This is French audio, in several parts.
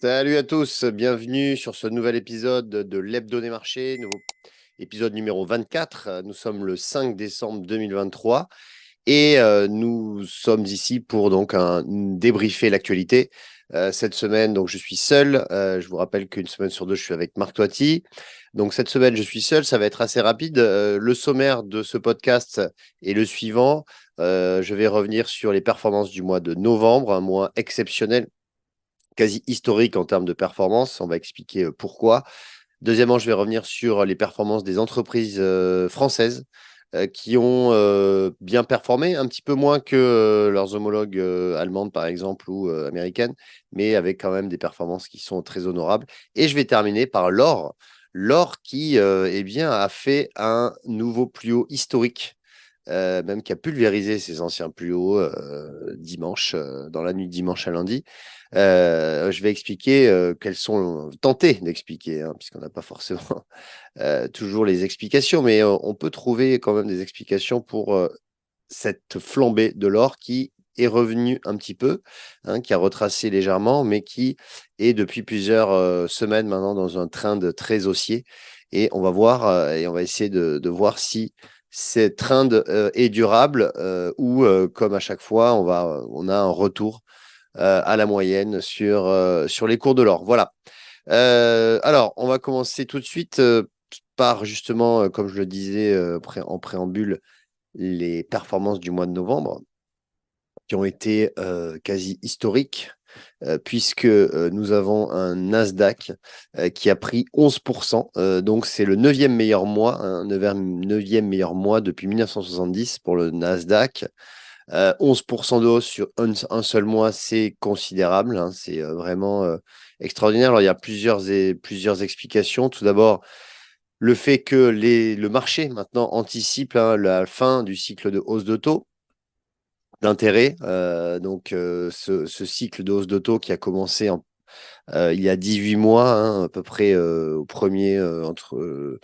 Salut à tous, bienvenue sur ce nouvel épisode de l'Hebdo des marchés, nouveau épisode numéro 24. Nous sommes le 5 décembre 2023 et nous sommes ici pour donc débriefer l'actualité. Cette semaine, donc je suis seul. Je vous rappelle qu'une semaine sur deux, je suis avec Marc Toiti. Donc cette semaine, je suis seul. Ça va être assez rapide. Le sommaire de ce podcast est le suivant. Je vais revenir sur les performances du mois de novembre, un mois exceptionnel, quasi historique en termes de performance. On va expliquer pourquoi. Deuxièmement, je vais revenir sur les performances des entreprises françaises qui ont bien performé, un petit peu moins que leurs homologues allemandes, par exemple, ou américaines, mais avec quand même des performances qui sont très honorables. Et je vais terminer par l'or. L'or qui eh bien, a fait un nouveau plus haut historique, même qui a pulvérisé ses anciens plus hauts dimanche, dans la nuit de dimanche à lundi. Je vais expliquer quelles sont, tenter d'expliquer, hein, puisqu'on n'a pas forcément toujours les explications, mais on peut trouver quand même des explications pour cette flambée de l'or qui est revenue un petit peu, hein, qui a retracé légèrement, mais qui est depuis plusieurs semaines maintenant dans un trend très haussier. Et on va voir et on va essayer de voir si cette trend est durable ou comme à chaque fois, on a un retour à la moyenne sur les cours de l'or. Voilà. Alors, on va commencer tout de suite par justement, comme je le disais en préambule, les performances du mois de novembre qui ont été quasi historiques, puisque nous avons un Nasdaq qui a pris 11%. Donc, c'est le neuvième meilleur mois, un neuvième meilleur mois depuis 1970 pour le Nasdaq. 11% de hausse sur un seul mois, c'est considérable, hein, c'est vraiment extraordinaire. Alors, il y a plusieurs explications. Tout d'abord, le fait que le marché maintenant anticipe, hein, la fin du cycle de hausse de taux d'intérêt. Donc, ce cycle de hausse de taux qui a commencé il y a 18 mois, hein, à peu près au premier, de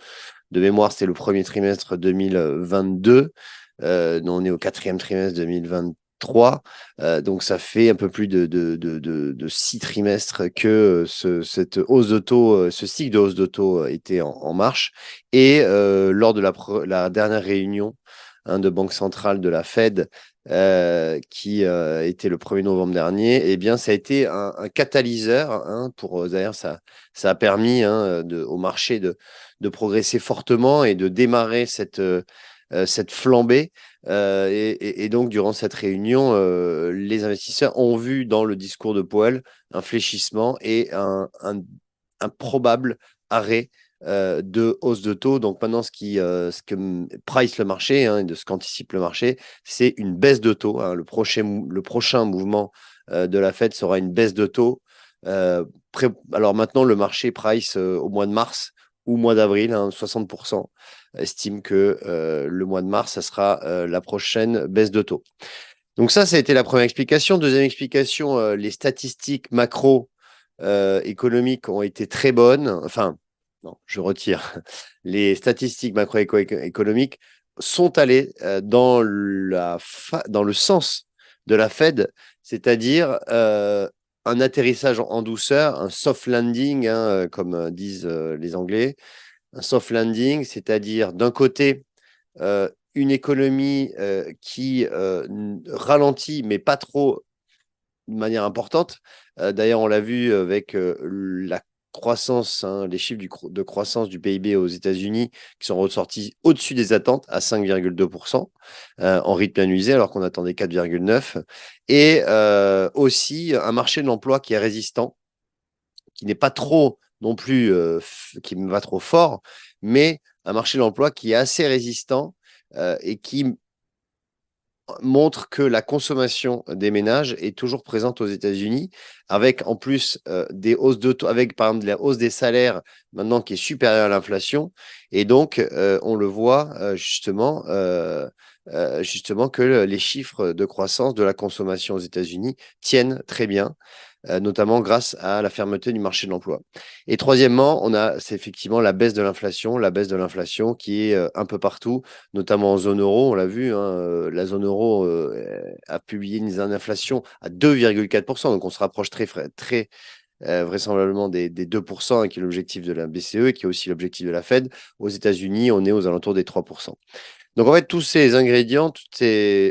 mémoire, c'était le premier trimestre 2022. On est au quatrième trimestre 2023. Donc, ça fait un peu plus de 6 trimestres que cette hausse de taux, ce cycle de hausse de taux était en marche. Et lors de la dernière réunion, hein, de Banque centrale de la Fed, qui était le 1er novembre dernier, eh bien, ça a été un catalyseur, hein, d'ailleurs, ça a permis, hein, au marché de progresser fortement et de démarrer cette flambée. Et donc, durant cette réunion, les investisseurs ont vu dans le discours de Powell un fléchissement et un probable arrêt de hausse de taux. Donc maintenant, ce que price le marché, hein, et de ce qu'anticipe le marché, c'est une baisse de taux, hein. Le prochain mouvement de la Fed sera une baisse de taux. Alors maintenant, le marché price au mois de mars ou mois d'avril, hein, 60% estime que le mois de mars, ça sera la prochaine baisse de taux. Donc ça a été la première explication. Deuxième explication, les statistiques macro économiques ont été très bonnes. Enfin, non, je retire. Les statistiques macroéconomiques sont allées dans le sens de la Fed, c'est-à-dire un atterrissage en douceur, un soft landing, hein, comme disent les Anglais. Un soft landing, c'est-à-dire d'un côté, une économie qui ralentit, mais pas trop de manière importante. D'ailleurs, on l'a vu avec la croissance, hein, les chiffres de croissance du PIB aux États-Unis qui sont ressortis au-dessus des attentes à 5,2% en rythme annualisé, alors qu'on attendait 4,9%. Et aussi un marché de l'emploi qui est résistant, qui n'est pas trop non plus, qui ne va trop fort, mais un marché de l'emploi qui est assez résistant et qui montre que la consommation des ménages est toujours présente aux États-Unis, avec en plus des hausses de taux, avec par exemple la hausse des salaires maintenant qui est supérieure à l'inflation. Et donc, on le voit justement que les chiffres de croissance de la consommation aux États-Unis tiennent très bien, notamment grâce à la fermeté du marché de l'emploi. Et troisièmement, c'est effectivement la baisse de l'inflation qui est un peu partout, notamment en zone euro. On l'a vu, hein, la zone euro a publié une inflation à 2,4%, donc on se rapproche très, très, vraisemblablement des 2%, qui est l'objectif de la BCE et qui est aussi l'objectif de la Fed. Aux États-Unis, on est aux alentours des 3%. Donc en fait, tous ces ingrédients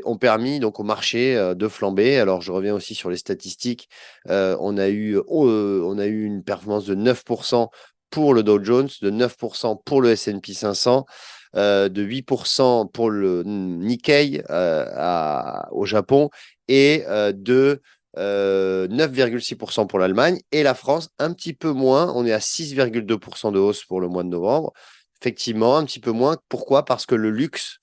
ont permis donc au marché de flamber. Alors je reviens aussi sur les statistiques. On a eu une performance de 9% pour le Dow Jones, de 9% pour le S&P 500, de 8% pour le Nikkei au Japon et de 9,6% pour l'Allemagne. Et la France, un petit peu moins. On est à 6,2% de hausse pour le mois de novembre. Effectivement, un petit peu moins. Pourquoi? Parce que le luxe,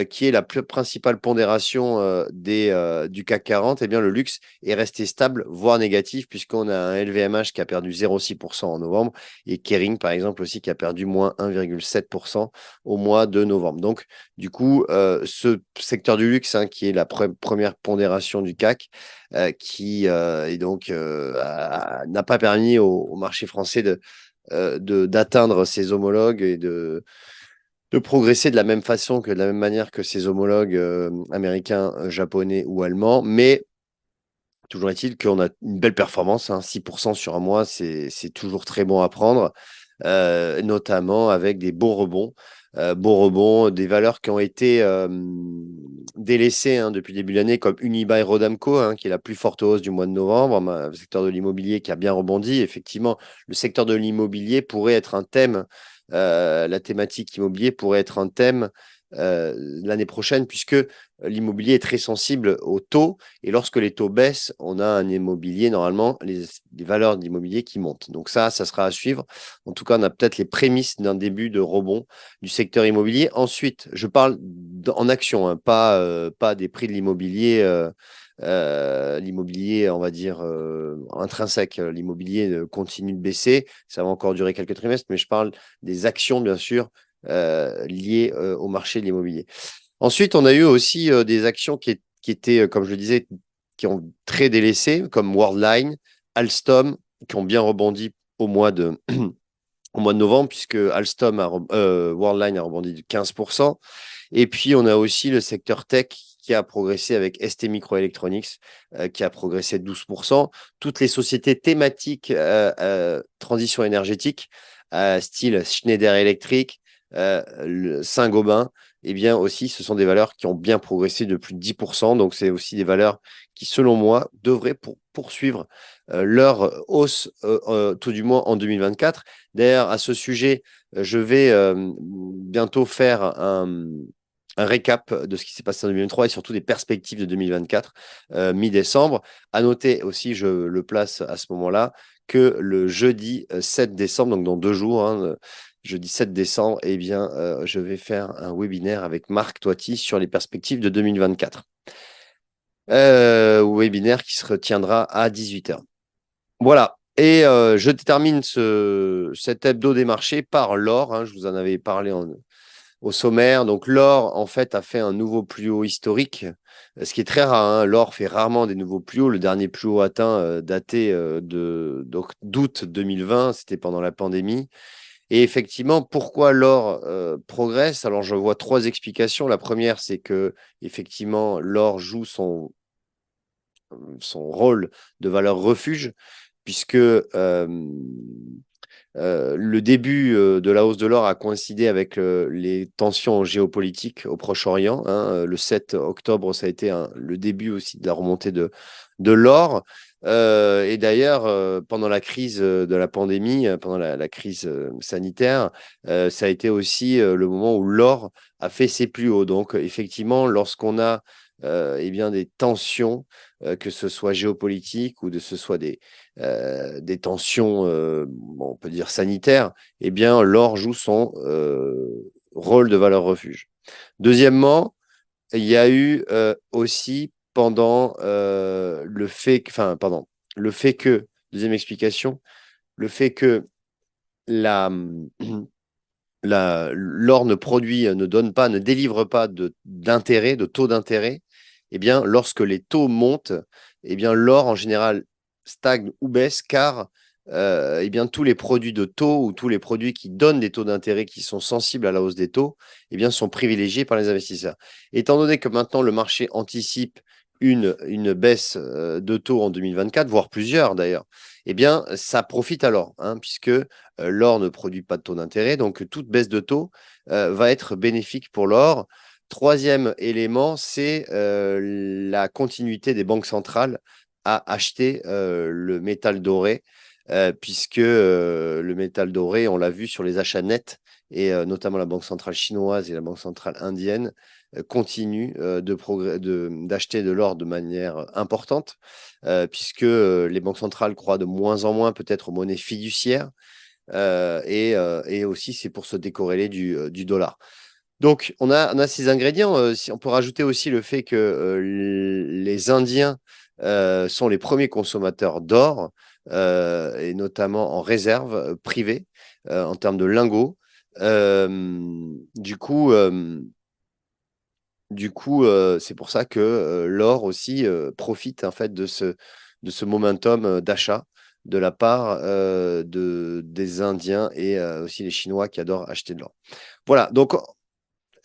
qui est la principale pondération du CAC 40, eh bien, le luxe est resté stable, voire négatif, puisqu'on a un LVMH qui a perdu 0,6% en novembre et Kering, par exemple, aussi qui a perdu moins 1,7% au mois de novembre. Donc, du coup, ce secteur du luxe, hein, qui est la première pondération du CAC, qui n'a pas permis au marché français d'atteindre ses homologues et de progresser de la même façon de la même manière que ses homologues américains, japonais ou allemands. Mais toujours est-il qu'on a une belle performance, hein, 6% sur un mois, c'est toujours très bon à prendre, notamment avec des bons rebonds. Bons rebonds, des valeurs qui ont été délaissées, hein, depuis le début de l'année, comme Unibail Rodamco, hein, qui est la plus forte hausse du mois de novembre, le secteur de l'immobilier qui a bien rebondi. Effectivement, le secteur de l'immobilier pourrait être un thème, la thématique immobilier pourrait être un thème l'année prochaine, puisque l'immobilier est très sensible aux taux, et lorsque les taux baissent, on a un immobilier, normalement, les valeurs d'immobilier qui montent. Donc ça sera à suivre. En tout cas, on a peut-être les prémices d'un début de rebond du secteur immobilier. Ensuite, je parle en action, hein, pas des prix de l'immobilier. L'immobilier, on va dire, intrinsèque. L'immobilier continue de baisser. Ça va encore durer quelques trimestres, mais je parle des actions, bien sûr, liées au marché de l'immobilier. Ensuite, on a eu aussi des actions qui étaient, comme je le disais, qui ont très délaissé, comme Worldline, Alstom, qui ont bien rebondi au mois de, au mois de novembre, puisque Worldline a rebondi de 15%. Et puis, on a aussi le secteur tech qui a progressé avec ST Microelectronics, qui a progressé de 12%. Toutes les sociétés thématiques transition énergétique, style Schneider Electric, Saint-Gobain, eh bien aussi, ce sont des valeurs qui ont bien progressé de plus de 10%. Donc, c'est aussi des valeurs qui, selon moi, devraient poursuivre leur hausse, tout du moins en 2024. D'ailleurs, à ce sujet, je vais bientôt faire un récap de ce qui s'est passé en 2023 et surtout des perspectives de 2024, mi-décembre. À noter aussi, je le place à ce moment-là, que le jeudi 7 décembre, donc dans 2 jours, hein, jeudi 7 décembre, eh bien, je vais faire un webinaire avec Marc Toiti sur les perspectives de 2024. Webinaire qui se retiendra à 18h. Voilà. Et je termine cet hebdo des marchés par l'or, hein, je vous en avais parlé au sommaire. Donc l'or, en fait, a fait un nouveau plus haut historique, ce qui est très rare, hein. L'or fait rarement des nouveaux plus hauts. Le dernier plus haut atteint, daté d'août 2020, c'était pendant la pandémie. Et effectivement, pourquoi l'or progresse? Alors, je vois 3 explications. La première, c'est que effectivement, l'or joue son rôle de valeur refuge, puisque le début de la hausse de l'or a coïncidé avec les tensions géopolitiques au Proche-Orient, hein. Le 7 octobre, ça a été le début aussi de la remontée de l'or. Et d'ailleurs, pendant la crise de la pandémie, pendant la crise sanitaire, ça a été aussi le moment où l'or a fait ses plus hauts. Donc, effectivement, lorsqu'on a eh bien, des tensions, que ce soit géopolitiques ou que ce soit des tensions, on peut dire sanitaires, eh bien, l'or joue son rôle de valeur refuge. Deuxièmement, il y a eu aussi pendant le fait que, deuxième explication, le fait que l'or ne donne pas, ne délivre pas d'intérêt, de taux d'intérêt, eh bien, lorsque les taux montent, eh bien, l'or en général stagne ou baisse, car eh bien, tous les produits de taux ou tous les produits qui donnent des taux d'intérêt qui sont sensibles à la hausse des taux, eh bien, sont privilégiés par les investisseurs. Étant donné que maintenant le marché anticipe une baisse de taux en 2024, voire plusieurs d'ailleurs, eh bien, ça profite à l'or, hein, puisque l'or ne produit pas de taux d'intérêt. Donc, toute baisse de taux va être bénéfique pour l'or. Troisième élément, c'est la continuité des banques centrales à acheter le métal doré, puisque le métal doré, on l'a vu sur les achats nets, et notamment la Banque centrale chinoise et la Banque centrale indienne continuent d'acheter de l'or de manière importante, puisque les banques centrales croient de moins en moins peut-être aux monnaies fiduciaires, et aussi c'est pour se décorréler du dollar. Donc, on a ces ingrédients. On peut rajouter aussi le fait que les Indiens sont les premiers consommateurs d'or, et notamment en réserve privée, en termes de lingots. Du coup, c'est pour ça que l'or aussi profite en fait de ce momentum d'achat de la part des Indiens et aussi les Chinois qui adorent acheter de l'or. Voilà, donc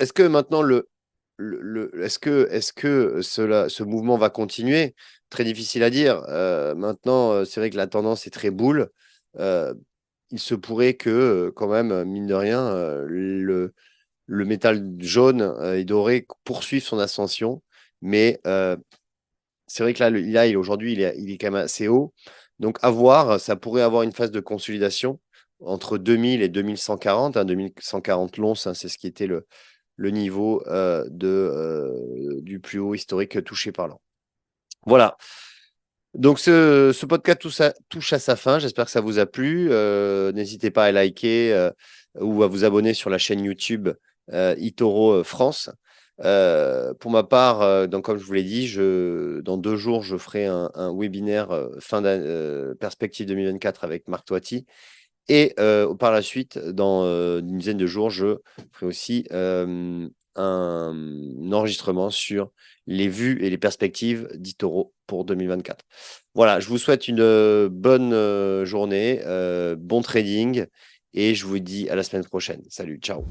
est-ce que maintenant est-ce que ce mouvement va continuer? Très difficile à dire. Maintenant, c'est vrai que la tendance est très boule. Euh, il se pourrait que, quand même, mine de rien, le métal jaune et doré poursuive son ascension. Mais c'est vrai que là, aujourd'hui, il est quand même assez haut. Donc, à voir, ça pourrait avoir une phase de consolidation entre 2000 et 2140. 2140 l'once, hein, c'est ce qui était le niveau du plus haut historique touché par l'an. Voilà. Donc, ce podcast touche à sa fin. J'espère que ça vous a plu. N'hésitez pas à liker ou à vous abonner sur la chaîne YouTube eToro France. Pour ma part, donc, comme je vous l'ai dit, dans 2 jours, je ferai un webinaire perspective 2024 avec Marc Toiti. Et par la suite, dans une dizaine de jours, je ferai aussi un enregistrement sur les vues et les perspectives d'eToro pour 2024. Voilà, je vous souhaite une bonne journée, bon trading, et je vous dis à la semaine prochaine. Salut, ciao.